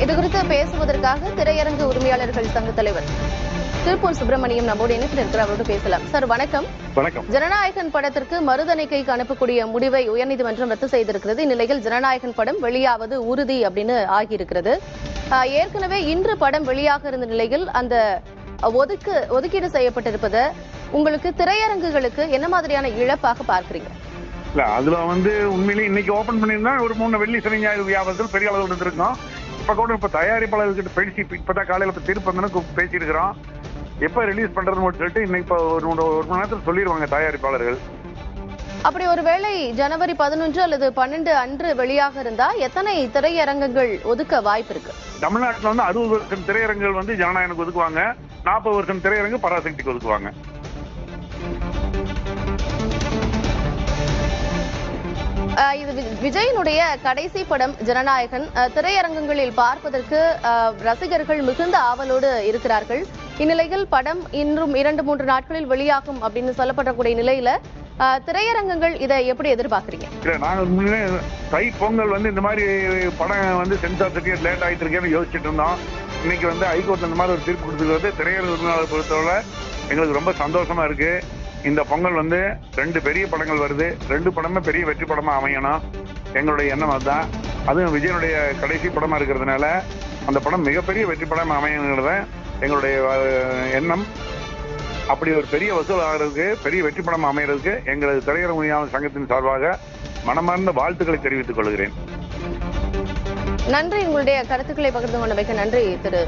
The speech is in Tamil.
இது குறித்து பேசுவதற்காக திரையரங்கு உரிமையாளர்கள் சங்க தலைவர் திருப்பூர் சுப்பிரமணியம் நம்மோடு இணைப்பில் இருக்கிற அவரோடு பேசலாம். சார் வணக்கம். வணக்கம். ஜனநாயகன் படத்திற்கு மறுதணிக்கைக்கு அனுப்பக்கூடிய முடிவை உயர்நீதிமன்றம் ரத்து செய்திருக்கிறது. இந்நிலையில் ஜனநாயகன் படம் வெளியாவது உறுதி அப்படின்னு ஆகியிருக்கிறது. ஏற்கனவே இன்று படம் வெளியாக இருந்த நிலையில் அந்த ஒதுக்கீடு செய்யப்பட்டிருப்பது உங்களுக்கு திரையரங்குகளுக்கு என்ன மாதிரியான இழப்பாக பார்க்கிறீங்க? இல்ல, அதுல உண்மையிலேயே இன்னைக்கு ஓபன் பண்ணியிருந்தா ஒரு 3 வெள்ளி சனி ஞாயிறு வியாபாரத்தில் பெரிய அளவில் இருந்திருக்கும். இப்ப தயாரிப்பாளர்கிட்ட பேசி இப்பதான் காலையில தீர்ப்பு பேசியிருக்கிறோம். எப்ப ரிலீஸ் பண்றதுன்னு சொல்லிட்டு இன்னைக்கு இப்ப ஒரு மணி நேரத்தில் சொல்லிடுவாங்க தயாரிப்பாளர்கள். அப்படி ஒருவேளை ஜனவரி 11 அல்லது 12 அன்று வெளியாக இருந்தா எத்தனை திரையரங்குகள் ஒதுக்க வாய்ப்பு இருக்கு? தமிழ்நாட்டில் 60% திரையரங்குகள் ஜனநாயகனுக்கு ஒதுக்குவாங்க, 40% திரையரங்கு பராசக்திக்கு ஒதுக்குவாங்க. இது விஜயனுடைய கடைசி படம் ஜனநாயகன். திரையரங்குகளில் பார்ப்பதற்கு ரசிகர்கள் மிகுந்த ஆவலோடு இருக்கிறார்கள். இந்நிலையில் படம் இன்னும் 2-3 நாட்களில் வெளியாகும் அப்படின்னு சொல்லப்படக்கூடிய நிலையில திரையரங்குகள் இதை எப்படி எதிர்பார்க்கறீங்க? இல்ல, நாங்க தை பொங்கல் இந்த மாதிரி படம் சென்சார் சர்டிபிகேட் லேட் ஆயிட்டு இருக்கேன்னு யோசிச்சுட்டு இருந்தோம். இன்னைக்கு ஹைகோர்ட் இந்த மாதிரி ஒரு தீர்ப்பு கொடுத்துருக்கிறது திரையரங்கு உரிமையாளர் பொறுத்தவரை எங்களுக்கு ரொம்ப சந்தோஷமா இருக்கு. இந்த பொங்கல் 2 பெரிய படங்கள் வருது. 2 படமே பெரிய வெற்றி படமா அமையணும் எங்களுடைய எண்ணம். அதுதான். அதுவும் விஜயனுடைய கடைசி படமா இருக்கிறதுனால அந்த படம் மிகப்பெரிய வெற்றி படமா அமையணுங்கிறத எங்களுடைய எண்ணம். அப்படி ஒரு பெரிய வசூல் ஆகிறதுக்கு, பெரிய வெற்றி படம் அமைகிறதுக்கு எங்களது திரையரங்கு உரிமையாளர் சங்கத்தின் சார்பாக மனமார்ந்த வாழ்த்துக்களை தெரிவித்துக் கொள்கிறேன். நன்றி. உங்களுடைய கருத்துக்களை பகிர்ந்து கொண்டமைக்கு நன்றி திரு